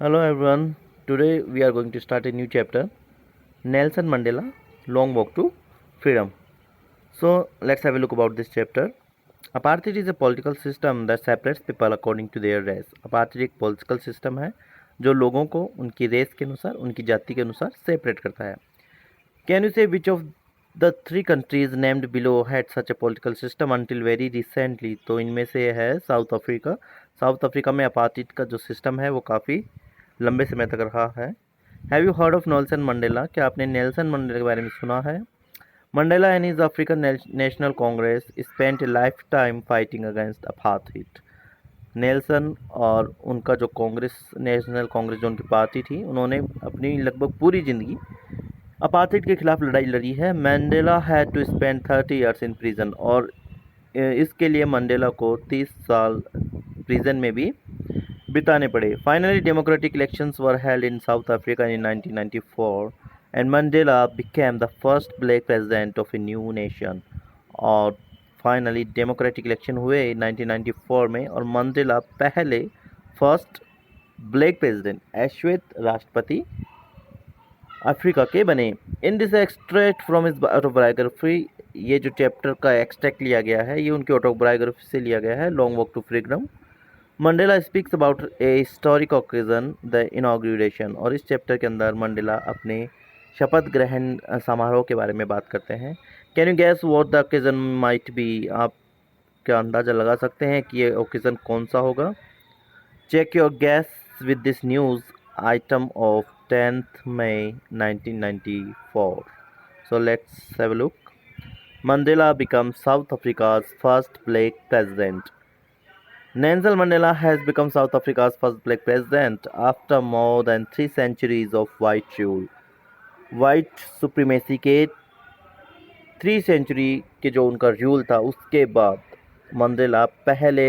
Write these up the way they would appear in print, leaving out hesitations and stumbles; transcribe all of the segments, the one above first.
Hello everyone. Today we are going to start a new chapter, Nelson Mandela Long Walk to Freedom. So let's have a look about this chapter. Apartheid is a political system that separates people according to their race. Apartheid एक political system है जो लोगों को उनकी race के अनुसार, उनकी जाति के अनुसार सेपरेट करता है. Can you say which of the three countries named below had such a political system until very recently? तो इनमें से है साउथ अफ्रीका. साउथ अफ्रीका में अपार्थिड का जो सिस्टम है वो काफ़ी लंबे समय तक रहा है. Have you heard of Nelson Mandela? क्या आपने नेल्सन मंडेला के बारे में सुना है? Mandela and his African National Congress spent a life time fighting against apartheid. Nelson और उनका जो कांग्रेस, नेशनल कांग्रेस जो उनकी पार्टी थी, उन्होंने अपनी लगभग पूरी ज़िंदगी अपार्थिड के खिलाफ लड़ाई लड़ी है. Mandela had to spend 30 years in prison और इसके लिए मंडेला को 30 साल प्रिजन में भी बिताने पड़े. Finally democratic elections were held in South Africa in 1994 and Mandela became the first black president of a new nation. और फाइनली डेमोक्रेटिक इलेक्शन हुए 1994 में और मंडेला पहले फर्स्ट ब्लैक प्रेसिडेंट, श्वेत राष्ट्रपति अफ्रीका के बने. In this extract from his autobiography, ये जो चैप्टर का एक्सट्रैक्ट लिया गया है ये उनकी ऑटोबायोग्राफी से लिया गया है, long walk to freedom. Mandela speaks about a historic occasion the inauguration. और इस चैप्टर के अंदर मंडेला अपने शपथ ग्रहण समारोह के बारे में बात करते हैं. Can you gas what the occasion might be? आप क्या अंदाज़ा लगा सकते हैं कि ये ओकेजन कौन सा होगा? Check your guess with this news item of 10th May 1994. So let's have a look. Mandela becomes South Africa's first black president. Nelson Mandela has become South Africa's first black president after more than 3 centuries of white rule. White supremacy के 3 century के जो उनका rule था उसके बाद Mandela पहले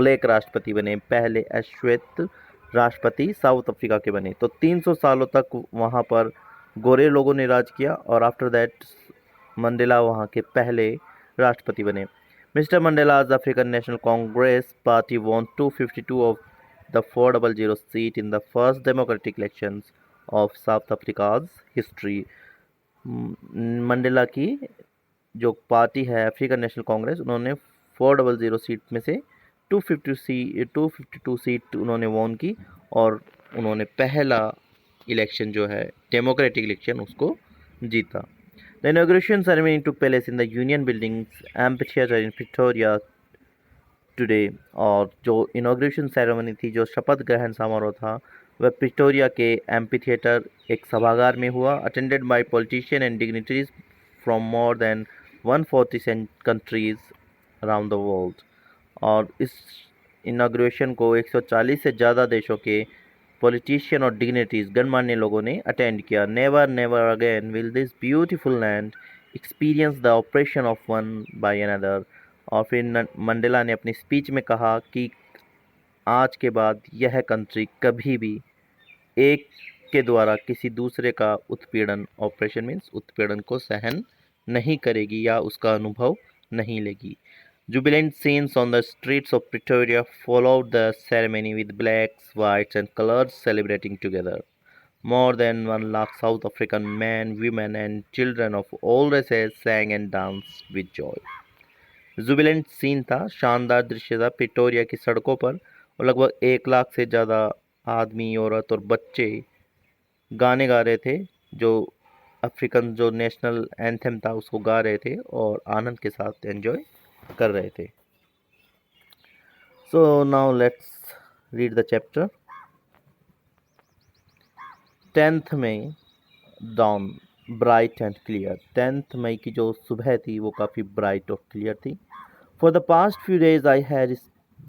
black राष्ट्रपति बने, पहले अश्वेत राष्ट्रपति साउथ अफ्रीका के बने. तो 300 सालों तक वहाँ पर गोरे लोगों ने राज किया और आफ्टर दैट मंडेला वहाँ के पहले राष्ट्रपति बने. Mister Mandela's African National Congress party won 252 of the 400 seat in the first democratic elections of South Africa's history. Mandela की जो पार्टी है अफ्रीकन नेशनल कांग्रेस, उन्होंने 400 सीट में से 252 सीट उन्होंने वॉन की और उन्होंने पहला इलेक्शन जो है डेमोक्रेटिक इलेक्शन उसको जीता. The inauguration ceremony took place in the union buildings amphitheatre in Pretoria today. और जो इनॉग्रेशन सेरेमनी थी, जो शपथ ग्रहण समारोह था, वह प्रिटोरिया के एम्फीथिएटर एक सभागार में हुआ. Attended by politician and dignitaries from more than 140 countries around the world. और इस इनाग्रेशन को 140 से ज़्यादा देशों के पॉलिटिशियन और डिग्निटीज, गणमान्य लोगों ने अटेंड किया. Never never again will this beautiful land experience the oppression of one by another. और फिर मंडेला ने अपनी स्पीच में कहा कि आज के बाद यह कंट्री कभी भी एक के द्वारा किसी दूसरे का उत्पीड़न, ऑपरेशन मीन्स उत्पीड़न, को सहन नहीं करेगी या उसका अनुभव नहीं लेगी. Jubilant scenes on the streets of Pretoria followed the ceremony with blacks, whites and colors celebrating together. More than 1 lakh South African men, women and children of all races sang and danced with joy. Jubilant scene था, शानदार दृश्य था Pretoria की सड़कों पर और लगभग 1 लाख से ज़्यादा आदमी, औरत और बच्चे गाने गा रहे थे, जो अफ्रीकन जो नेशनल एंथम था उसको गा रहे थे और आनंद के साथ एंजॉय कर रहे थे. So now let's read the chapter. 10th May dawn bright and clear. 10th मई की जो सुबह थी वो काफ़ी ब्राइट और क्लियर थी. For the past few days I had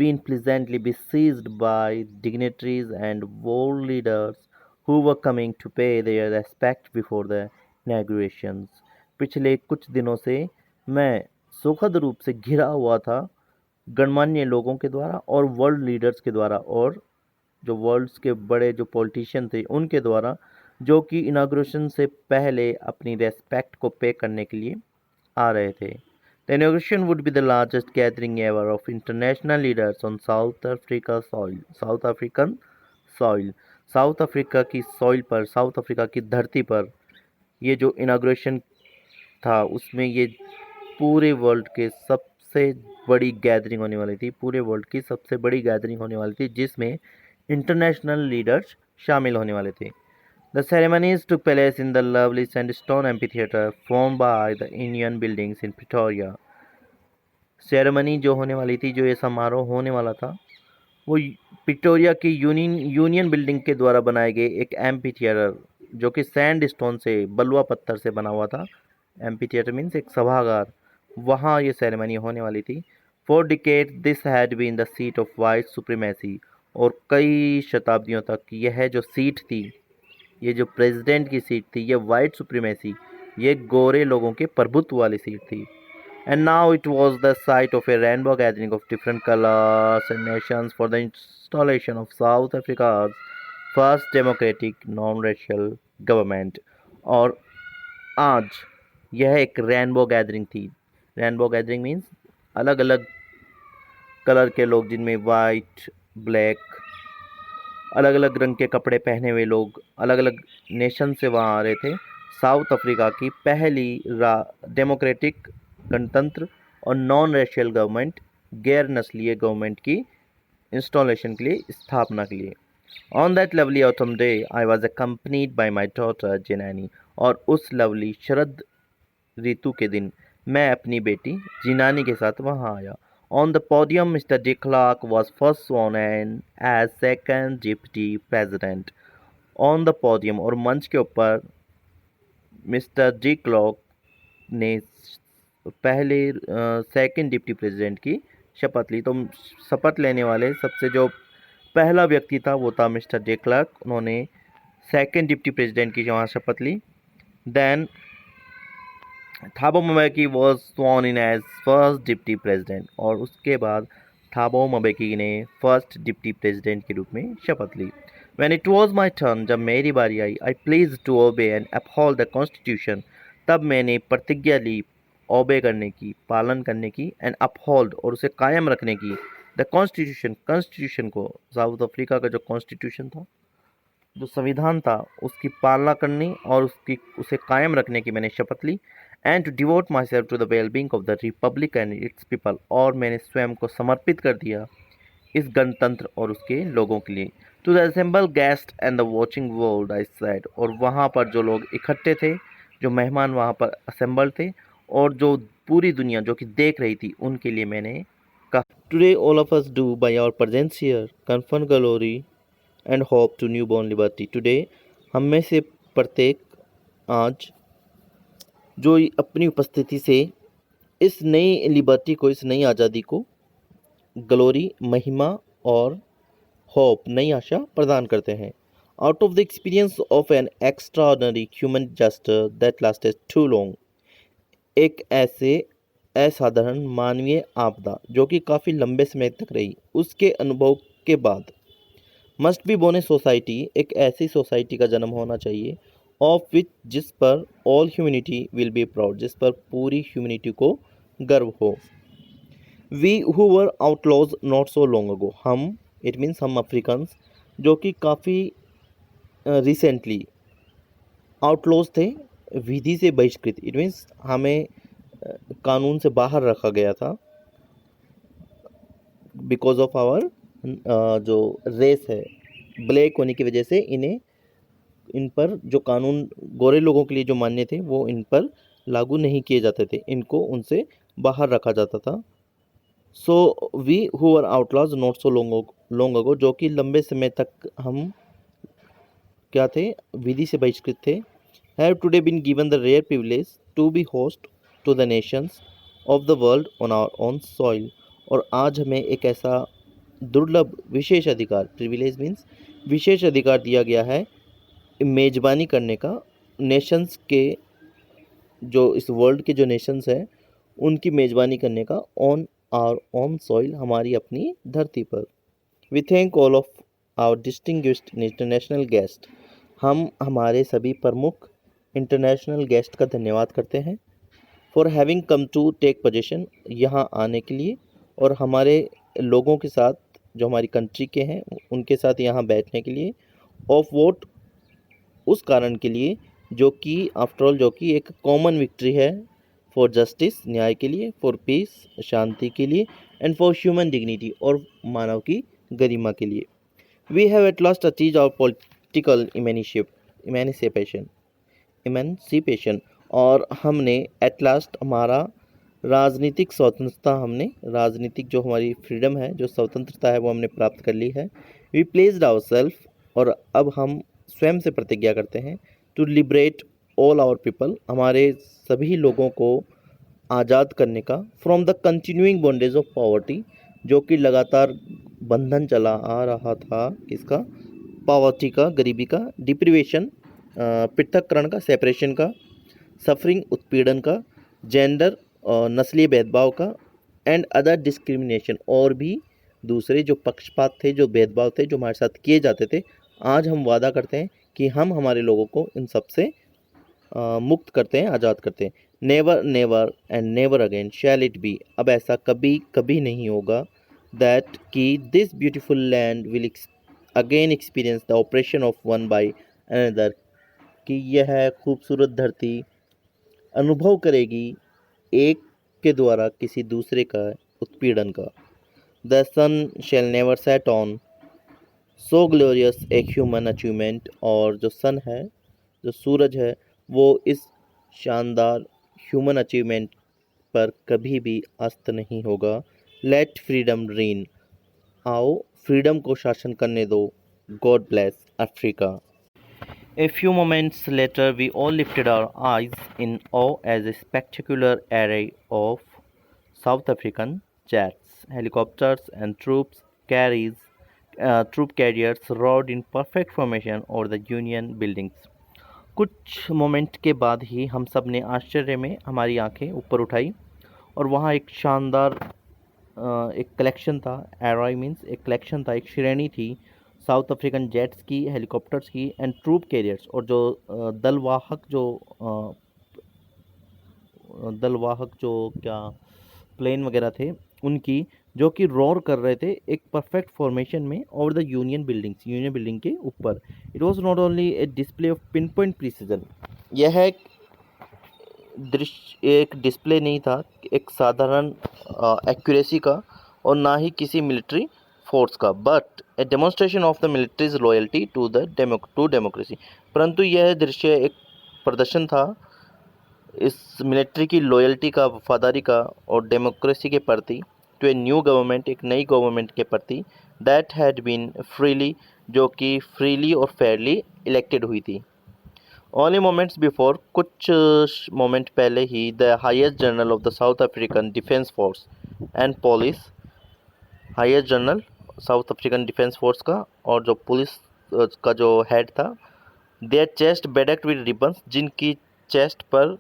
been pleasantly besieged by dignitaries and world leaders who were coming to pay their respect before the inaugurations. पिछले कुछ दिनों से मैं सुखद रूप से घिरा हुआ था गणमान्य लोगों के द्वारा और वर्ल्ड लीडर्स के द्वारा और जो वर्ल्ड्स के बड़े जो पॉलिटिशियन थे उनके द्वारा, जो कि इनाग्रेशन से पहले अपनी रेस्पेक्ट को पे करने के लिए आ रहे थे. The inauguration would be the largest gathering ever of international leaders on South African soil, south Africa की सॉइल पर, साउथ अफ्रीका की धरती पर ये जो इनाग्रेशन था उसमें ये पूरे वर्ल्ड के सबसे बड़ी गैदरिंग होने वाली थी, पूरे वर्ल्ड की सबसे बड़ी गैदरिंग होने वाली थी जिसमें इंटरनेशनल लीडर्स शामिल होने वाले थे। The ceremonies took place in the lovely sandstone amphitheater formed by the Union buildings in Pretoria. Ceremony जो होने वाली थी, जो ये समारोह होने वाला था, वो पिटोरिया की यूनियन बिल्डिंग के द्वारा बनाए गए एक एम्पी थिएटर जो कि सैंड स्टोन से, बलुआ पत्थर से बना हुआ था। एम्पी थिएटर मीन्स एक सभागार, वहाँ ये सेरेमनी होने वाली थी। For decade this had been the seat of white supremacy, और कई शताब्दियों तक यह जो सीट थी, ये जो प्रेसिडेंट की सीट थी, ये वाइट सुप्रीमेसी, ये गोरे लोगों के प्रभुत्व वाली सीट थी। And now it was the site of a rainbow gathering of different colors and nations for the installation of South Africa's first democratic non-racial government. और आज यह एक रेनबो गैदरिंग थी। रेनबो गैदरिंग मीन्स अलग अलग colour के लोग, जिनमें वाइट, ब्लैक, अलग अलग रंग के कपड़े पहने हुए लोग अलग अलग नेशन से वहाँ आ रहे थे। साउथ अफ्रीका की पहली डेमोक्रेटिक गणतंत्र और नॉन रेशियल गवर्नमेंट, गैर नस्लीय गवर्नमेंट की इंस्टॉलेशन के लिए, स्थापना के लिए। On that lovely autumn day I was accompanied by my daughter Zenani, और उस लवली शरद ऋतु के दिन मैं अपनी बेटी जिनानी के साथ वहाँ आया। On the podium Mister de Klerk was first sworn in as second deputy president. On the podium, और मंच के ऊपर, मिस्टर डी क्लार्क ने पहले सेकंड डिप्टी प्रेसिडेंट की शपथ ली। तो शपथ लेने वाले सबसे जो पहला व्यक्ति था वो था मिस्टर डे क्लार्क। उन्होंने सेकंड डिप्टी प्रेसिडेंट की वहाँ शपथ ली। Then Thabo Mbeki was sworn in as first deputy president, और उसके बाद थाबो म्बेकी ने फर्स्ट डिप्टी प्रेसिडेंट के रूप में शपथ ली। When it was my turn, जब मेरी बारी आई, I pleased to obey and uphold the constitution, तब मैंने प्रतिज्ञा ली ओबे करने की, पालन करने की, एंड अपहोल्ड, और उसे कायम रखने की, द कॉन्स्टिट्यूशन, कॉन्स्टिट्यूशन को, साउथ अफ्रीका का जो कॉन्स्टिट्यूशन था, जो संविधान था, उसकी पालना करनी और उसे कायम रखने की मैंने शपथ ली। And to devote myself to the wellbeing of the republic and its people, और मैंने स्वयं को समर्पित कर दिया इस गणतंत्र और उसके लोगों के लिए। To the assemble guest and the watching world I said, और वहाँ पर जो लोग इकट्ठे थे, जो मेहमान वहाँ पर असेंबल थे, और जो पूरी दुनिया जो कि देख रही थी, उनके लिए मैंने कहा, today all of us do by our presence here confer glory and hope to newborn liberty. Today, हम में से प्रत्येक आज जो अपनी उपस्थिति से इस नई लिबर्टी को, इस नई आज़ादी को, ग्लोरी, महिमा, और होप, नई आशा प्रदान करते हैं। Out of the experience of an extraordinary human gesture that lasted too long, एक ऐसे असाधारण मानवीय आपदा जो कि काफ़ी लंबे समय तक रही, उसके अनुभव के बाद, must be born a society, एक ऐसी सोसाइटी का जन्म होना चाहिए, ऑफ विच, जिस पर all humanity will be proud, जिस पर पूरी ह्यूमैनिटी को गर्व हो। We who were outlaws not so long ago, हम, इट मीन्स हम अफ्रीकन्स, जो कि काफ़ी रिसेंटली आउटलॉज थे, विधि से बहिष्कृत, इट मीन्स हमें कानून से बाहर रखा गया था, बिकॉज ऑफ आवर जो रेस है, ब्लैक होने की वजह से इन पर जो कानून गोरे लोगों के लिए जो मान्य थे वो इन पर लागू नहीं किए जाते थे, इनको उनसे बाहर रखा जाता था। So we who are outlaws not so long ago, जो कि लंबे समय तक हम क्या थे, विधि से बहिष्कृत थे, have today been given the rare privilege to be host to the nations of the world on our own soil, और आज हमें एक ऐसा दुर्लभ विशेष अधिकार, प्रिविलेज मीन्स विशेष अधिकार दिया गया है, मेजबानी करने का, नेशंस के, जो इस वर्ल्ड के जो नेशंस हैं उनकी मेजबानी करने का, ऑन आवर ओन सॉइल, हमारी अपनी धरती पर। We thank all of our distinguished international guest, हम हमारे सभी प्रमुख इंटरनेशनल गेस्ट का धन्यवाद करते हैं, for having come to take position, यहाँ आने के लिए और हमारे लोगों के साथ जो हमारी कंट्री के हैं उनके साथ यहाँ बैठने के लिए, ऑफ वोट उस कारण के लिए जो कि आफ्टर ऑल जो कि एक कॉमन विक्ट्री है, फॉर जस्टिस न्याय के लिए, फॉर पीस शांति के लिए, एंड फॉर ह्यूमन डिग्निटी और मानव की गरिमा के लिए। We have at last achieve our political emancipation और हमने एट लास्ट हमारा राजनीतिक स्वतंत्रता, हमने राजनीतिक जो हमारी फ्रीडम है, जो स्वतंत्रता है वो हमने प्राप्त कर ली है। वी प्लेस्ड आवर सेल्फ और अब हम स्वयं से प्रतिज्ञा करते हैं to liberate all our people, हमारे सभी लोगों को आज़ाद करने का, from the continuing bondage of poverty, जो कि लगातार बंधन चला आ रहा था किसका, पॉवर्टी का, गरीबी का, डिप्रीवेशन पृथककरण का, सेपरेशन का, सफरिंग उत्पीड़न का, जेंडर नस्लीय भेदभाव का, एंड अदर डिस्क्रिमिनेशन और भी दूसरे जो पक्षपात थे, जो भेदभाव थे जो हमारे साथ किए जाते थे। आज हम वादा करते हैं कि हम हमारे लोगों को इन सब से मुक्त करते हैं, आज़ाद करते हैं। Never never and never again shall it be, अब ऐसा कभी कभी नहीं होगा, दैट कि this beautiful land will again experience the oppression of one by another, कि यह खूबसूरत धरती अनुभव करेगी एक के द्वारा किसी दूसरे का उत्पीड़न का। The sun shall never set on so glorious a human achievement, और जो सन है, जो सूरज है, वो इस शानदार ह्यूमन अचीवमेंट पर कभी भी अस्त नहीं होगा। लेट फ्रीडम रीन, आओ फ्रीडम को शासन करने दो। God bless Africa. A few moments later, we all lifted our eyes in awe as a spectacular array of South African jets, helicopters, and troop carriers roared in perfect formation over the Union buildings. कुछ moment के बाद ही हम सब ने आश्चर्य में हमारी आंखें ऊपर उठाई और वहाँ एक शानदार एक कलेक्शन था, एरॉय मीन्स एक कलेक्शन था, एक श्रेणी थी साउथ अफ्रीकन जेट्स की, हेलीकॉप्टर्स की, एंड ट्रूप कैरियर्स, और जो दलवाहक जो क्या प्लेन वगैरह थे उनकी, जो कि रोर कर रहे थे एक परफेक्ट फॉर्मेशन में ओवर द यूनियन बिल्डिंग के ऊपर। It was not only A display of pin point precision, यह एक डिस्प्ले नहीं था एक साधारण एक्यूरेसी का और ना ही किसी मिलिट्री फोर्स का, but a demonstration of the military's loyalty to democracy, परंतु यह दृश्य एक प्रदर्शन था इस मिलिट्री की लॉयल्टी का, वफादारी का और डेमोक्रेसी के प्रति, टू ए न्यू गवर्नमेंट, एक नई गवर्नमेंट के प्रति, दैट हैड बीन फ्रीली, जो कि फ्रीली और फेयरली इलेक्टेड हुई थी। ओनली मोमेंट्स बिफोर, कुछ मोमेंट पहले ही, the highest general of the South African defence force and police, highest general South African defence force का और जो पुलिस का जो हेड था, their chest bedecked with ribbons, जिनकी चेस्ट पर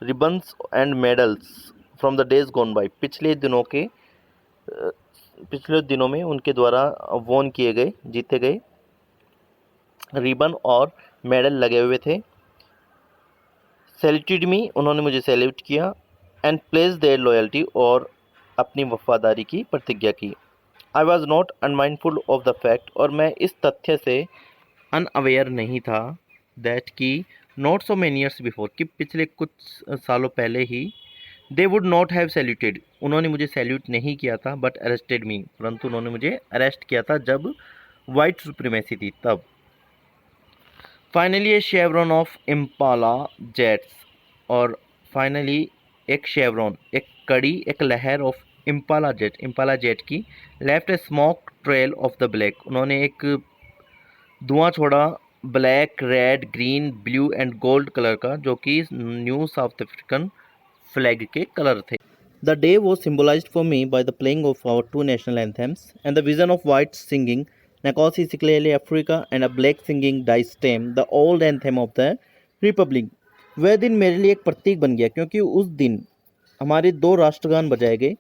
ribbons and medals from the days gone by, पिछले दिनों में उनके द्वारा वोन किए गए, जीते गए रिबन और मेडल लगे हुए थे। सैल्यूटेड मी, उन्होंने मुझे सैल्यूट किया, एंड प्लेस देयर लॉयल्टी, और अपनी वफादारी की प्रतिज्ञा की। आई was not unmindful of the fact, और मैं इस तथ्य से अनअवेयर नहीं था, दैट कि not so many years before, कि पिछले कुछ सालों पहले ही, they would not have saluted, उन्होंने मुझे सैल्यूट नहीं किया था, बट अरेस्टेड मी, परंतु उन्होंने मुझे अरेस्ट किया था जब वाइट सुप्रीमेसी थी तब। Finally A chevron of Impala jets, और फाइनली एक शेवरॉन, एक कड़ी, एक लहर ऑफ इम्पाला जेट की, left A smoke trail of the black, उन्होंने एक धुआं छोड़ा black, red, green, blue and gold colour का, जो कि न्यू साउथ अफ्रीकन फ्लैग के कलर थे। The day was symbolized for me by the playing of our two national anthems and the vision of whites singing Nkosi Sikelele Africa and a black singing Die Stem, the old anthem of the Republic. वह दिन मेरे लिए एक प्रतीक बन गया, क्योंकि उस दिन हमारे दो राष्ट्रगान बजाए गए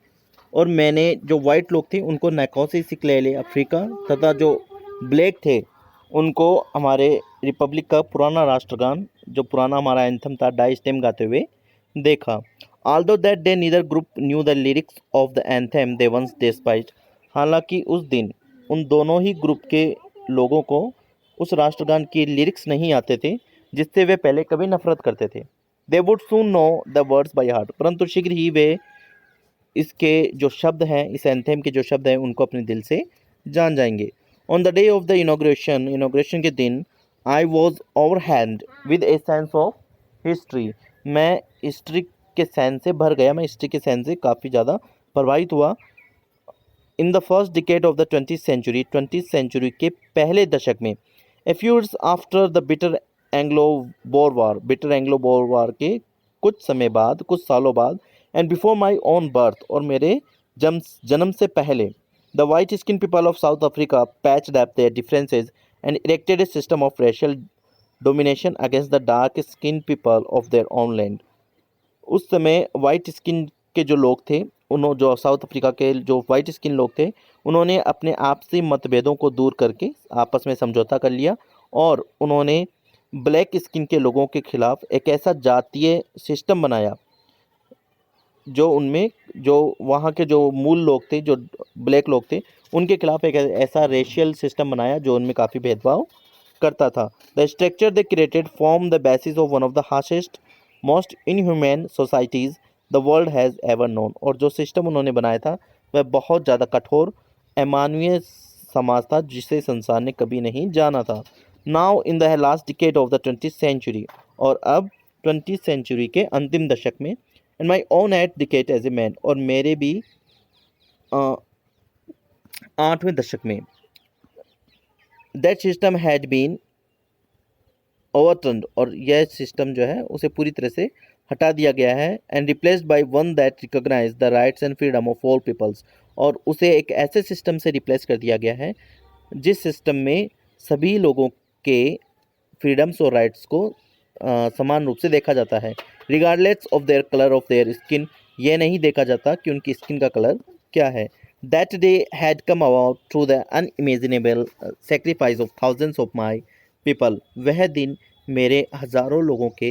और मैंने जो वाइट लोग थे उनको नकोसी सिकलेले अफ्रीका तथा जो ब्लैक थे उनको हमारे रिपब्लिक का पुराना राष्ट्रगान, जो पुराना हमारा एंथम था, डाई स्टेम गाते हुए देखा। Although that day neither group knew the lyrics of the anthem they once despised, हालांकि उस दिन उन दोनों ही ग्रुप के लोगों को उस राष्ट्रगान के लिरिक्स नहीं आते थे जिससे वे पहले कभी नफरत करते थे। They would soon know the words by heart, परंतु शीघ्र ही वे इसके जो शब्द हैं, इस एंथेम के जो शब्द हैं उनको अपने दिल से जान जाएंगे। On the day of the inauguration के दिन I was overhand with a sense of history, मैं हिस्ट्री के सेंस से भर गया, मैं हिस्ट्री के सेंस से काफ़ी ज़्यादा प्रभावित हुआ। In the first decade of the 20th century के पहले दशक में, a few years after the bitter Anglo Boer war के कुछ समय बाद, कुछ सालों बाद, and before my own birth, और मेरे जन्म से पहले, the white skin people of South Africa patched up their differences and erected a system of racial domination against the dark skin people of their own land. उस समय white skin के जो लोग थे, उन्होंने जो साउथ अफ्रीका के जो वाइट स्किन लोग थे, उन्होंने अपने आपसी मतभेदों को दूर करके आपस में समझौता कर लिया और उन्होंने ब्लैक स्किन के लोगों के खिलाफ एक ऐसा जातीय सिस्टम बनाया जो उनमें, जो वहाँ के जो मूल लोग थे, जो ब्लैक लोग थे, उनके खिलाफ एक ऐसा रेशियल सिस्टम बनाया जो उनमें काफ़ी भेदभाव करता था। The structure they created form the basis of one of the harshest most inhumane societies the world has ever known, और जो सिस्टम उन्होंने बनाया था वह बहुत ज़्यादा कठोर अमानवीय समाज था जिसे संसार ने कभी नहीं जाना था। Now in the last decade of the 20th century, और अब 20th सेंचुरी के अंतिम दशक में, and my own eight decade as a man, और मेरे भी 8वें दशक में, that system had been overturned, और यह सिस्टम जो है उसे पूरी तरह से हटा दिया गया है, and replaced by one that recognise the rights and freedom of all peoples, और उसे एक ऐसे सिस्टम से रिप्लेस कर दिया गया है जिस सिस्टम में सभी लोगों के फ्रीडम्स और राइट्स को समान रूप से देखा जाता है, regardless of their colour of their skin, यह नहीं देखा जाता कि उनकी स्किन का कलर क्या है। That day had come about through the unimaginable sacrifice of thousands of my people, वह दिन मेरे हज़ारों लोगों के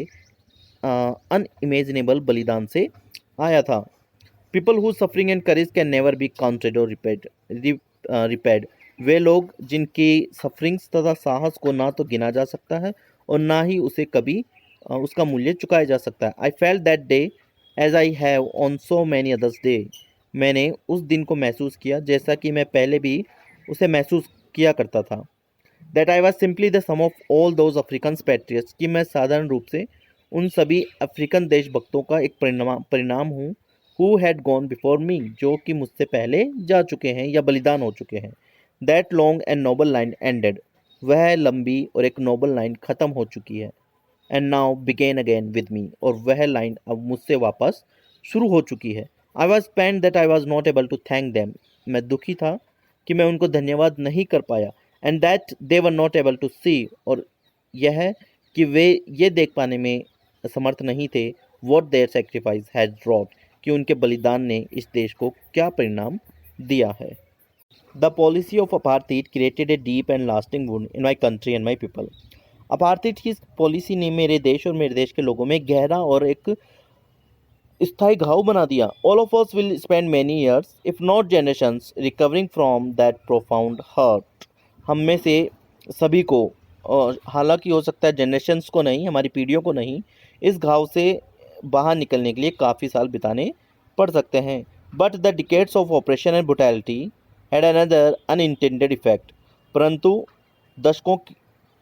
अनइमेजिनेबल बलिदान से आया था। People who suffering and courage can never be counted और रिपेड, वे लोग जिनकी सफरिंग्स तथा साहस को ना तो गिना जा सकता है और ना ही उसे कभी उसका मूल्य चुकाया जा सकता है। I felt that day as I have on so many others day, मैंने उस दिन को महसूस किया जैसा कि मैं पहले भी उसे महसूस किया करता था। That I was simply the sum of all those African patriots, कि मैं साधारण रूप से उन सभी अफ्रीकन देशभक्तों का एक परिणाम हूँ, who had gone before me, जो कि मुझसे पहले जा चुके हैं या बलिदान हो चुके हैं। That long and noble line ended, वह लंबी और एक नोबल लाइन ख़त्म हो चुकी है। And now begin again with me, और वह लाइन अब मुझसे वापस शुरू हो चुकी है। I was pained that I was not able to thank them, मैं दुखी था कि मैं उनको धन्यवाद नहीं कर पाया। And that they were not able to see, और यह कि वे ये देख पाने में समर्थ नहीं थे, what their sacrifice has wrought, कि उनके बलिदान ने इस देश को क्या परिणाम दिया है। The policy of apartheid created a deep and lasting wound in my country and my people, apartheid की इस पॉलिसी ने मेरे देश और मेरे देश के लोगों में गहरा और एक स्थायी घाव बना दिया। All of us will spend many years if not generations recovering from that profound hurt, हम में से सभी को, और हालांकि हो सकता है जनरेशन्स को नहीं, हमारी पीढ़ियों को नहीं, इस घाव से बाहर निकलने के लिए काफ़ी साल बिताने पड़ सकते हैं। But the decades of operation and brutality had another unintended effect, परंतु दशकों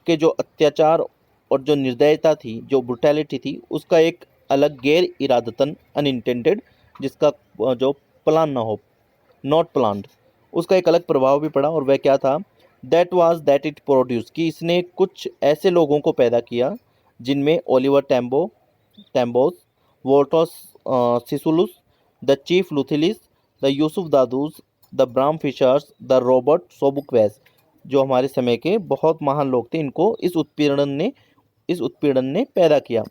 के जो अत्याचार और जो निर्दयता थी, जो ब्रुटैलिटी थी, उसका एक अलग गैर इरादतन अनइंटेंडेड, जिसका जो प्लान ना हो, नॉट प्लान्ड, उसका एक अलग प्रभाव भी पड़ा। और वह क्या था? That was that it produce, कि इसने कुछ ऐसे लोगों को पैदा किया जिनमें Oliver Tambos, Walters Sisulus, the chief Luthulis, the Yusuf Dadoos, the Bram Fischers, the Robert Sobukwes, जो हमारे समय के बहुत महान लोग थे, इनको इस उत्पीड़न ने पैदा किया।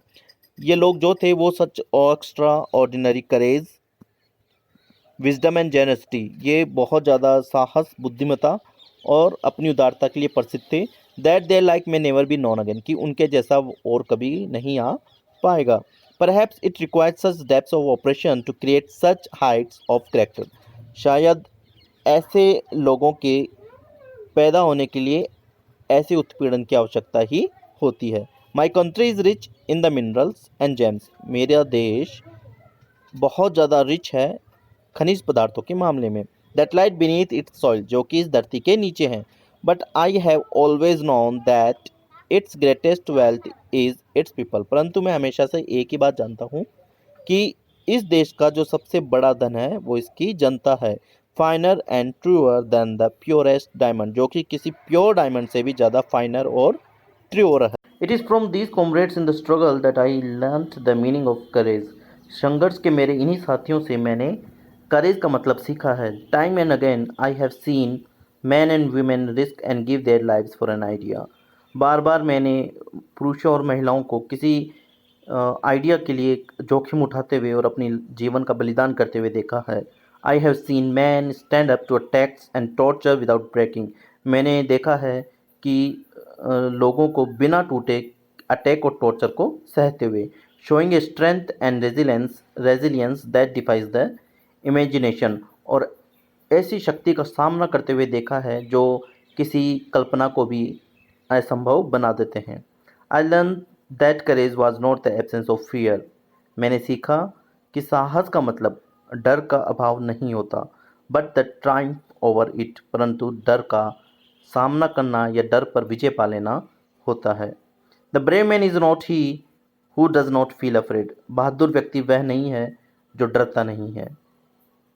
ये लोग जो थे वो such extraordinary courage, wisdom and generosity, ये बहुत ज़्यादा साहस, बुद्धिमत्ता और अपनी उदारता के लिए प्रसिद्ध थे। That their like may never be known again, कि उनके जैसा और कभी नहीं आ पाएगा। Perhaps it required such depths of oppression to create such heights of character, शायद ऐसे लोगों के पैदा होने के लिए ऐसे उत्पीड़न की आवश्यकता ही होती है। My country is rich in the minerals and James. मेरा देश बहुत ज़्यादा रिच है खनिज पदार्थों के मामले में। That light beneath it's soil, जो कि इस धरती के नीचे हैं। But I have always known that it's greatest wealth is it's people. परंतु मैं हमेशा से एक ही बात जानता हूँ कि इस देश का जो सबसे बड़ा धन है वो इसकी जनता है। Finer and truer than the purest diamond, जो कि किसी प्योर डायमंड से भी ज़्यादा फाइनर और ट्रूअर है। It is from these comrades in the struggle that I learned the meaning of courage. संघर्ष के मेरे इन्हीं साथियों से मैंने करेज का मतलब सीखा है। Time and again I have seen man and women risk and give their lives for an idea. बार बार मैंने पुरुषों और महिलाओं को किसी आइडिया के लिए जोखिम उठाते हुए और अपनी जीवन का बलिदान करते हुए देखा है। I have seen man stand up to attacks and torture without breaking. मैंने देखा है कि लोगों को बिना टूटे अटैक और टॉर्चर को सहते हुए, showing a strength and resilience that defies the imagination, और ऐसी शक्ति का सामना करते हुए देखा है जो किसी कल्पना को भी असंभव बना देते हैं। I learn that courage was not the absence of fear. मैंने सीखा कि साहस का मतलब डर का अभाव नहीं होता, but the Triumph over it, परंतु डर का सामना करना या डर पर विजय पा लेना होता है। The brave man is not he who does not feel afraid. बहादुर व्यक्ति वह नहीं है जो डरता नहीं है,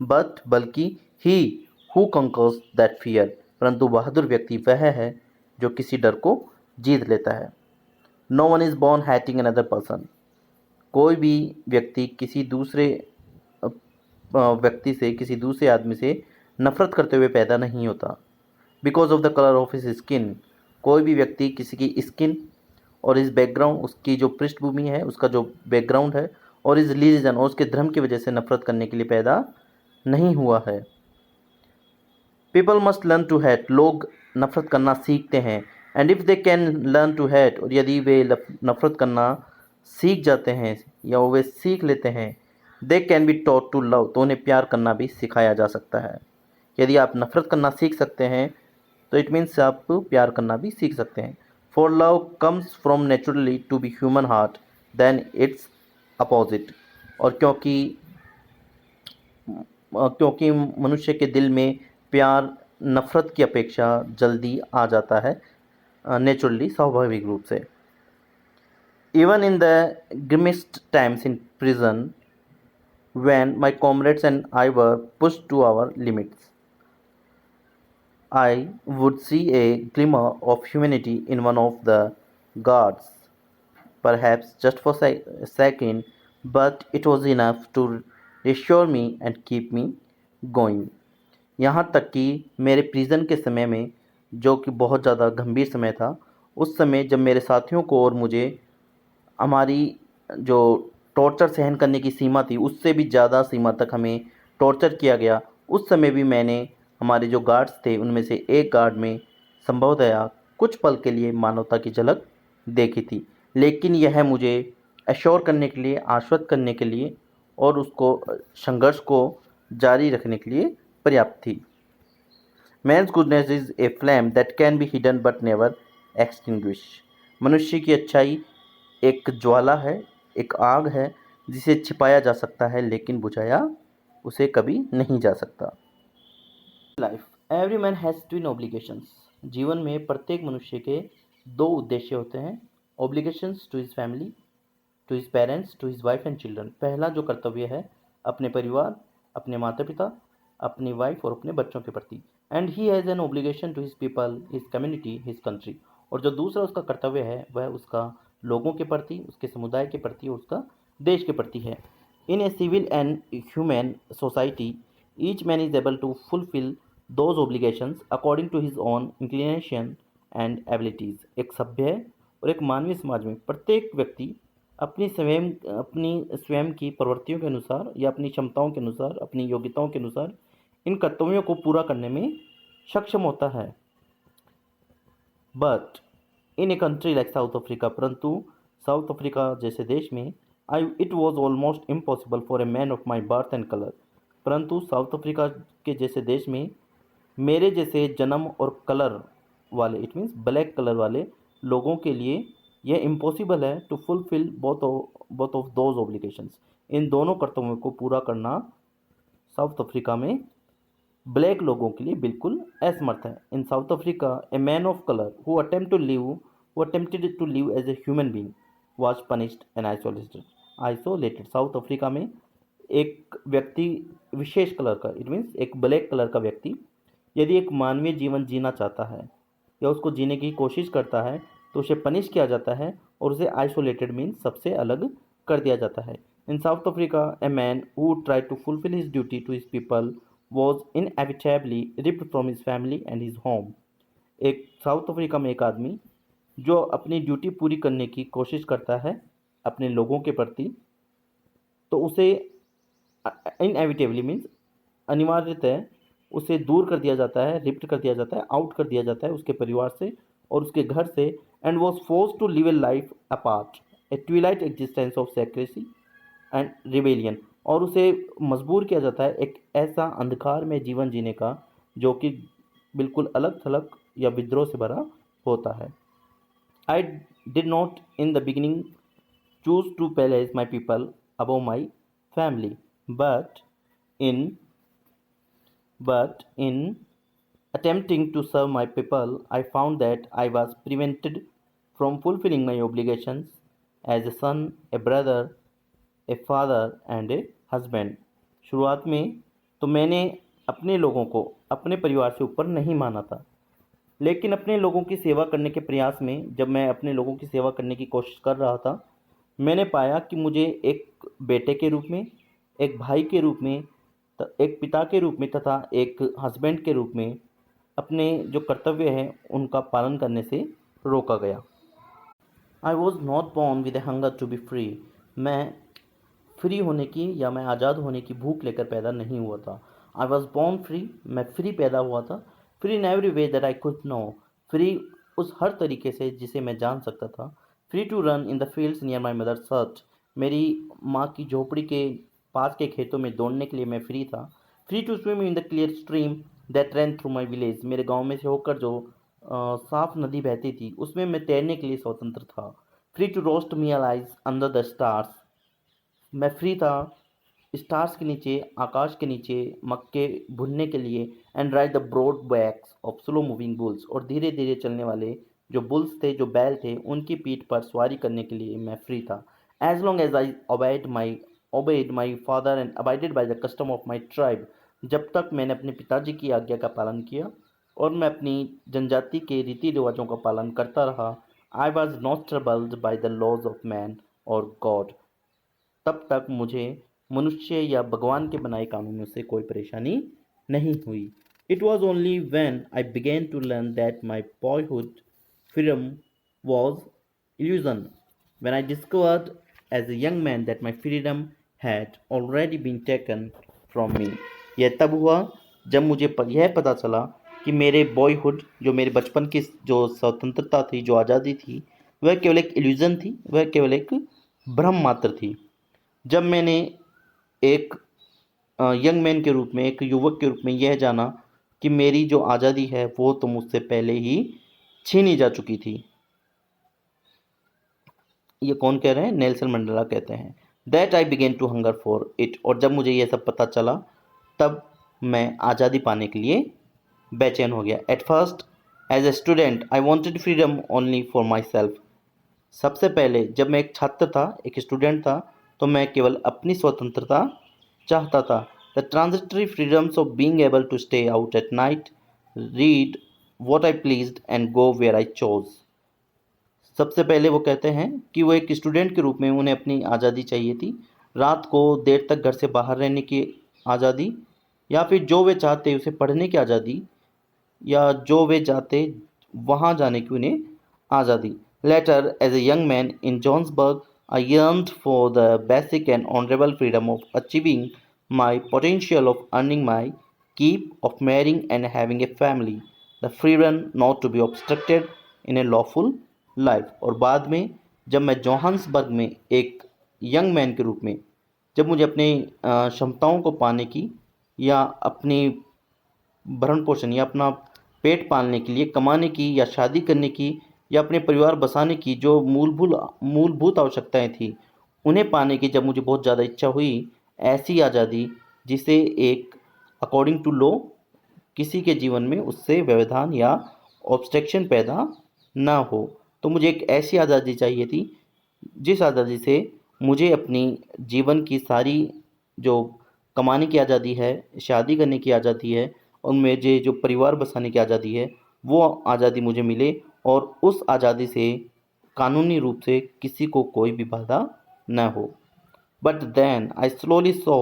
बल्कि he who conquers that fear. परंतु बहादुर व्यक्ति वह है जो किसी डर को जीत लेता है। No one is born hating another person. कोई भी व्यक्ति किसी दूसरे व्यक्ति से, किसी दूसरे आदमी से नफरत करते हुए पैदा नहीं होता। Because of the colour of his skin. कोई भी व्यक्ति किसी की स्किन और इस बैकग्राउंड, उसकी जो पृष्ठभूमि है, उसका जो बैकग्राउंड है, और इस रिलीजन और उसके धर्म की वजह से नफरत करने के लिए पैदा नहीं हुआ है। People must learn to hate. लोग नफरत करना सीखते हैं। And if they can learn to hate, और यदि वे नफरत करना सीख जाते हैं या वे सीख लेते हैं, they can be taught to love, तो उन्हें प्यार करना भी सिखाया जा सकता है। यदि आप नफरत करना सीख सकते हैं तो इट मीन्स आप प्यार करना भी सीख सकते हैं। For love comes from naturally to be human heart than its opposite. और क्योंकि मनुष्य के दिल में प्यार नफरत की अपेक्षा जल्दी आ जाता है, नेचुरली, स्वाभाविक रूप से। Even in the grimmest times in prison when my comrades and I were pushed to our limits, I would see a glimmer of humanity in one of the guards, perhaps just for a second, but it was enough to reassure me and keep me going. यहाँ तक कि मेरे prison के समय में, जो कि बहुत ज़्यादा गंभीर समय था, उस समय जब मेरे साथियों को और मुझे हमारी जो टॉर्चर सहन करने की सीमा थी उससे भी ज़्यादा सीमा तक हमें टॉर्चर किया गया, उस समय भी मैंने हमारे जो गार्ड्स थे उनमें से एक गार्ड में संभवतया कुछ पल के लिए मानवता की झलक देखी थी। लेकिन यह मुझे एश्योर करने के लिए, आश्वस्त करने के लिए और उसको संघर्ष को जारी रखने के लिए पर्याप्त थी। Man's goodness is a flame that can be hidden but never extinguish. मनुष्य की अच्छाई एक ज्वाला है, एक आग है जिसे छिपाया जा सकता है लेकिन बुझाया उसे कभी नहीं जा सकता। Life every man has twin obligations. जीवन में प्रत्येक मनुष्य के दो उद्देश्य होते हैं। Obligations to his family, to his parents, to his wife and children. पहला जो कर्तव्य है अपने परिवार, अपने माता पिता, अपनी वाइफ और अपने बच्चों के प्रति। And he has an obligation to his people, his community, his country. और जो दूसरा उसका कर्तव्य है वह उसका लोगों के प्रति, उसके समुदाय के प्रति और उसका देश के प्रति है। In a civil and human society each man is able to fulfil those obligations according to his own inclination and abilities. एक सभ्य और एक मानवीय समाज में प्रत्येक व्यक्ति अपनी स्वयं की प्रवृत्तियों के अनुसार या अपनी क्षमताओं के अनुसार, अपनी योग्यताओं के अनुसार इन कर्तव्यों को पूरा करने में सक्षम होता है। But in a country like south Africa, परंतु साउथ अफ्रीका जैसे देश में it was almost impossible for a man of my birth and colour. परंतु साउथ अफ्रीका के जैसे देश में मेरे जैसे जन्म और कलर वाले, इट मीन्स ब्लैक कलर वाले लोगों के लिए यह इम्पॉसिबल है to fulfil both of those obligations. इन दोनों कर्तव्यों को पूरा करना साउथ अफ्रीका में ब्लैक लोगों के लिए बिल्कुल असमर्थ है। In South Africa a man of colour who attempted to live as a human being was punished and isolated. South Africa में एक व्यक्ति विशेष कलर का, इट मीन्स एक ब्लैक कलर का व्यक्ति यदि एक मानवीय जीवन जीना चाहता है या उसको जीने की कोशिश करता है तो उसे पनिश किया जाता है और उसे आइसोलेटेड मीन्स सबसे अलग कर दिया जाता है। In South Africa a man who try to fulfil his duty to his people was inevitably ripped from his family and his home। एक साउथ अफ्रीका में एक आदमी जो अपनी ड्यूटी पूरी करने की कोशिश करता है अपने लोगों के प्रति, तो उसे इनएविटेबली मीन्स अनिवार्यतः उसे दूर कर दिया जाता है, रिप्ट कर दिया जाता है, आउट कर दिया जाता है उसके परिवार से और उसके घर से। And was force to live a life apart, a twilight existence of secrecy and rebellion. और उसे मजबूर किया जाता है एक ऐसा अंधकार में जीवन जीने का जो कि बिल्कुल अलग थलग या विद्रोह से भरा होता है। I did not in the beginning choose to place my people above my family, but in attempting to serve my people, I found that I was prevented from fulfilling my obligations as a son, a brother, a father and a husband. शुरुआत में तो मैंने अपने लोगों को अपने परिवार से ऊपर नहीं माना था, लेकिन अपने लोगों की सेवा करने के प्रयास में जब मैं अपने लोगों की सेवा करने की कोशिश कर रहा था, मैंने पाया कि मुझे एक बेटे के रूप में, एक भाई के रूप में, एक पिता के रूप में तथा एक हस्बैंड के रूप में अपने जो कर्तव्य हैं उनका पालन करने से रोका गया। I was not born with a hunger to be free. मैं फ्री होने की या मैं आज़ाद होने की भूख लेकर पैदा नहीं हुआ था। आई वॉज बॉर्न फ्री, मैं फ्री पैदा हुआ था। Free in every way that I could know, free उस हर तरीके से जिसे मैं जान सकता था। Free to run in the fields near my mother's hut, मेरी माँ की झोपड़ी के पास के खेतों में दौड़ने के लिए मैं फ्री था। Free to swim in the clear stream that run through my village, मेरे गाँव में से होकर जो साफ नदी बहती थी उसमें मैं तैरने के लिए स्वतंत्र था। Free to roast mealies under the stars, मैं फ्री था स्टार्स के नीचे, आकाश के नीचे मक्के भुनने के लिए। And ride the broad backs of slow moving bulls, और धीरे धीरे चलने वाले जो बुल्स थे, जो बैल थे, उनकी पीठ पर सवारी करने के लिए मैं फ्री था। As long as I obeyed my father and abided by the custom of my tribe, जब तक मैंने अपने पिताजी की आज्ञा का पालन किया और मैं अपनी जनजाति के रीति रिवाजों का पालन करता रहा, I was not troubled by the laws of man और गॉड, तब तक मुझे मनुष्य या भगवान के बनाए कानूनों से कोई परेशानी नहीं हुई। It was only when I began to learn that my boyhood freedom was illusion, when I discovered as a young man that my freedom had already been taken from me। यह तब हुआ जब मुझे यह पता चला कि मेरे बॉयहुड, जो मेरे बचपन की जो स्वतंत्रता थी, जो आज़ादी थी, वह केवल एक इल्यूज़न थी, वह केवल एक भ्रम मात्र थी। जब मैंने एक यंग मैन के रूप में, एक युवक के रूप में यह जाना कि मेरी जो आज़ादी है वो तो मुझसे पहले ही छीनी जा चुकी थी। ये कौन कह रहे हैं? नेल्सन मंडेला कहते हैं। That I began to hunger for it, और जब मुझे यह सब पता चला तब मैं आज़ादी पाने के लिए बेचैन हो गया। At first as a student I wanted freedom only for myself. सबसे पहले जब मैं एक छात्र था, एक स्टूडेंट था, तो मैं केवल अपनी स्वतंत्रता चाहता था। The transitory freedoms of being able to stay out at night, read what I pleased and go where I chose. सबसे पहले वो कहते हैं कि वो एक स्टूडेंट के रूप में उन्हें अपनी आज़ादी चाहिए थी, रात को देर तक घर से बाहर रहने की आज़ादी, या फिर जो वे चाहते उसे पढ़ने की आज़ादी, या जो वे चाहते वहाँ जाने की उन्हें आज़ादी। Later as a young man in Johannesburg I yearned for the basic and honorable freedom of achieving my potential, of earning my keep, of marrying and having a family, the freedom not to be obstructed in a lawful life। और बाद में जब मैं Johannesburg में एक young man के रूप में, जब मुझे अपनी क्षमताओं को पाने की या अपनी भरण पोषण या अपना पेट पालने के लिए, कमाने की या शादी करने की या अपने परिवार बसाने की जो मूलभूत आवश्यकताएं थी, उन्हें पाने की जब मुझे बहुत ज़्यादा इच्छा हुई, ऐसी आज़ादी जिसे एक अकॉर्डिंग टू लॉ किसी के जीवन में उससे व्यवधान या ऑब्स्ट्रक्शन पैदा ना हो, तो मुझे एक ऐसी आज़ादी चाहिए थी जिस आज़ादी से मुझे अपनी जीवन की सारी जो कमाने की आज़ादी है, शादी करने की आज़ादी है और मुझे जो परिवार बसाने की आज़ादी है, वो आज़ादी मुझे मिले और उस आज़ादी से कानूनी रूप से किसी को कोई भी बाधा न हो। But then I slowly saw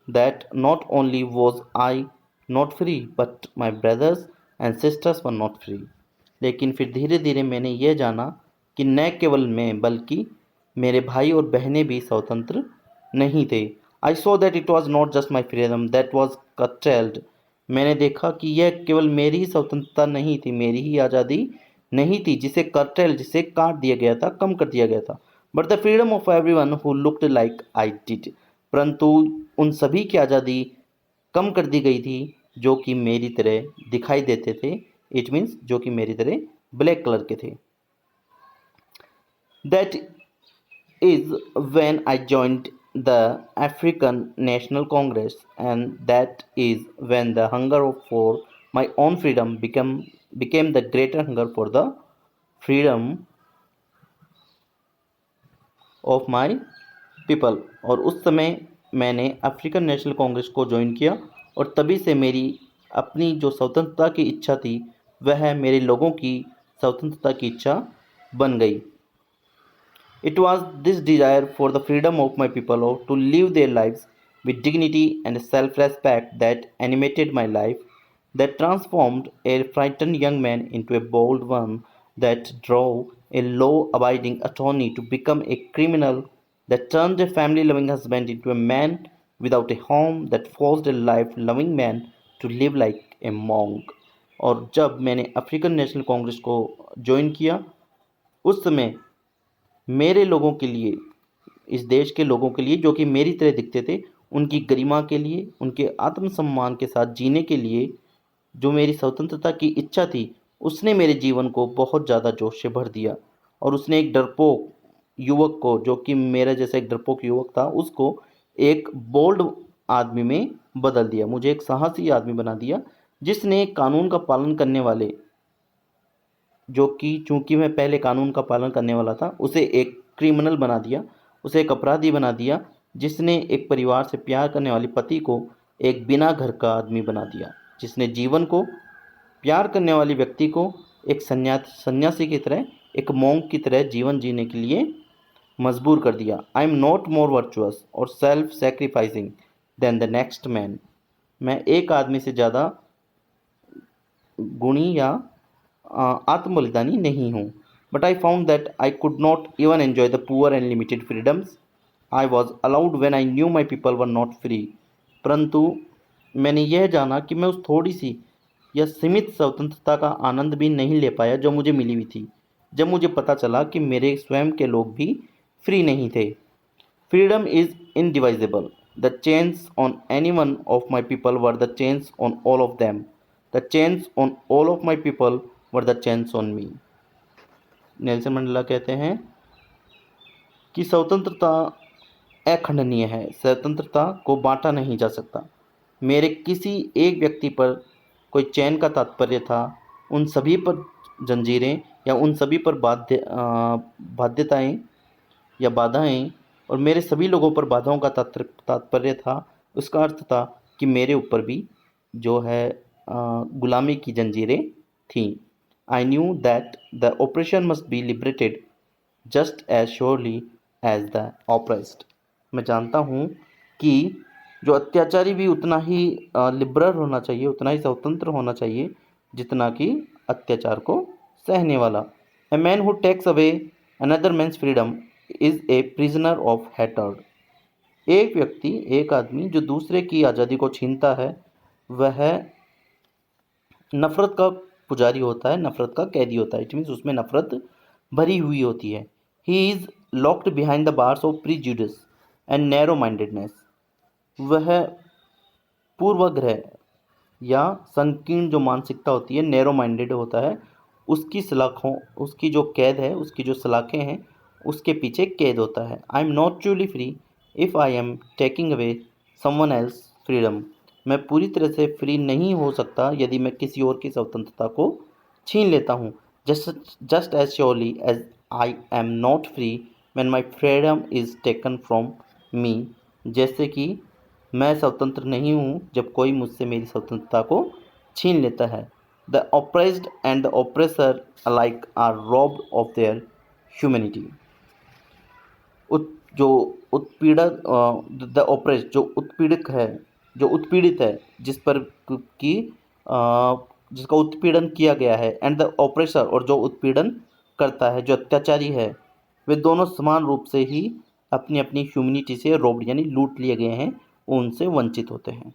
that not only was I not free, but my brothers and sisters were not free. लेकिन फिर धीरे धीरे मैंने यह जाना कि न केवल मैं बल्कि मेरे भाई और बहनें भी स्वतंत्र नहीं थे। I saw that it was not just my freedom that was curtailed. मैंने देखा कि यह केवल मेरी ही स्वतंत्रता नहीं थी, मेरी ही आज़ादी नहीं थी जिसे कर्टेल जिसे काट दिया गया था, कम कर दिया गया था। But the freedom of everyone who looked like I did, परंतु उन सभी की आज़ादी कम कर दी गई थी जो कि मेरी तरह दिखाई देते थे। इट मीन्स जो कि मेरी तरह ब्लैक कलर के थे। That is when I joined the African National Congress, and that is when the hunger for my own freedom became the greater hunger for the freedom of my people। और उस समय मैंने African National Congress को join किया और तभी से मेरी अपनी जो स्वतंत्रता की इच्छा थी वह मेरे लोगों की स्वतंत्रता की इच्छा बन गई। It was this desire for the freedom of my people to live their lives with dignity and self-respect that animated my life, that transformed a frightened young man into a bold one, that drove a law-abiding attorney to become a criminal, that turned a family-loving husband into a man without a home, that forced a life-loving man to live like a monk। और जब मैंने African National Congress को join किया उस समय मेरे लोगों के लिए, इस देश के लोगों के लिए जो कि मेरी तरह दिखते थे, उनकी गरिमा के लिए, उनके आत्मसम्मान के साथ जीने के लिए जो मेरी स्वतंत्रता की इच्छा थी, उसने मेरे जीवन को बहुत ज़्यादा जोश से भर दिया। और उसने एक डरपोक युवक को, जो कि मेरा जैसा एक डरपोक युवक था, उसको एक बोल्ड आदमी में बदल दिया, मुझे एक साहसी आदमी बना दिया जिसने कानून का पालन करने वाले, जो कि चूंकि मैं पहले कानून का पालन करने वाला था, उसे एक क्रिमिनल बना दिया, उसे एक अपराधी बना दिया, जिसने एक परिवार से प्यार करने वाली पति को एक बिना घर का आदमी बना दिया, जिसने जीवन को प्यार करने वाली व्यक्ति को एक सन्यासी की तरह, एक मॉन्क की तरह जीवन जीने के लिए मजबूर कर दिया। I am not more virtuous or self sacrificing than the next man. मैं एक आदमी से ज़्यादा गुणी या आत्म बलिदानी नहीं हूँ। But I found that I could not even enjoy the poor and limited freedoms I was allowed when I knew my people were not free. परंतु मैंने यह जाना कि मैं उस थोड़ी सी या सीमित स्वतंत्रता का आनंद भी नहीं ले पाया जो मुझे मिली हुई थी, जब मुझे पता चला कि मेरे स्वयं के लोग भी फ्री नहीं थे। Freedom is indivisible. The chains on any one of my people were the chains on all of them. The chains on all of my people were the chains on me. Nelson Mandela कहते हैं कि स्वतंत्रता अखंडनीय है, स्वतंत्रता को बांटा नहीं जा सकता। मेरे किसी एक व्यक्ति पर कोई चैन का तात्पर्य था, उन सभी पर जंजीरें या उन सभी पर बाध्यताएं या बाधाएं, और मेरे सभी लोगों पर बाधाओं का तात्पर्य था, उसका अर्थ था कि मेरे ऊपर भी जो है गुलामी की जंजीरें थीं। I knew that the oppressor must be liberated just as surely as the oppressed. मैं जानता हूँ कि जो अत्याचारी भी उतना ही लिबरल होना चाहिए, उतना ही स्वतंत्र होना चाहिए जितना कि अत्याचार को सहने वाला। A man who takes away another man's freedom is a prisoner of hatred. एक व्यक्ति, एक आदमी जो दूसरे की आज़ादी को छीनता है, वह नफ़रत का पुजारी होता है, नफ़रत का कैदी होता है। इट मीन्स उसमें नफ़रत भरी हुई होती है। He is locked behind the bars of prejudice and narrow mindedness. वह पूर्वाग्रह या संकीर्ण जो मानसिकता होती है, नैरो माइंडेड होता है, उसकी सलाखों उसकी जो कैद है, उसकी जो सलाखें हैं, उसके पीछे कैद होता है। आई am not truly free if I am taking away someone else freedom. मैं पूरी तरह से फ्री नहीं हो सकता यदि मैं किसी और की स्वतंत्रता को छीन लेता हूँ। Just as surely as I am not free when my freedom is taken from me. जैसे कि मैं स्वतंत्र नहीं हूँ जब कोई मुझसे मेरी स्वतंत्रता को छीन लेता है। The oppressed and the oppressor alike are robbed of their humanity. जो उत्पीड़क द ऑप्रेस्ड जो उत्पीड़क है, जो उत्पीड़ित है, जिस पर की जिसका उत्पीड़न किया गया है, एंड द ऑप्रेसर और जो उत्पीड़न करता है, जो अत्याचारी है, वे दोनों समान रूप से ही अपनी अपनी ह्यूमैनिटी से रोब्ड यानी लूट लिए गए हैं, उनसे वंचित होते हैं।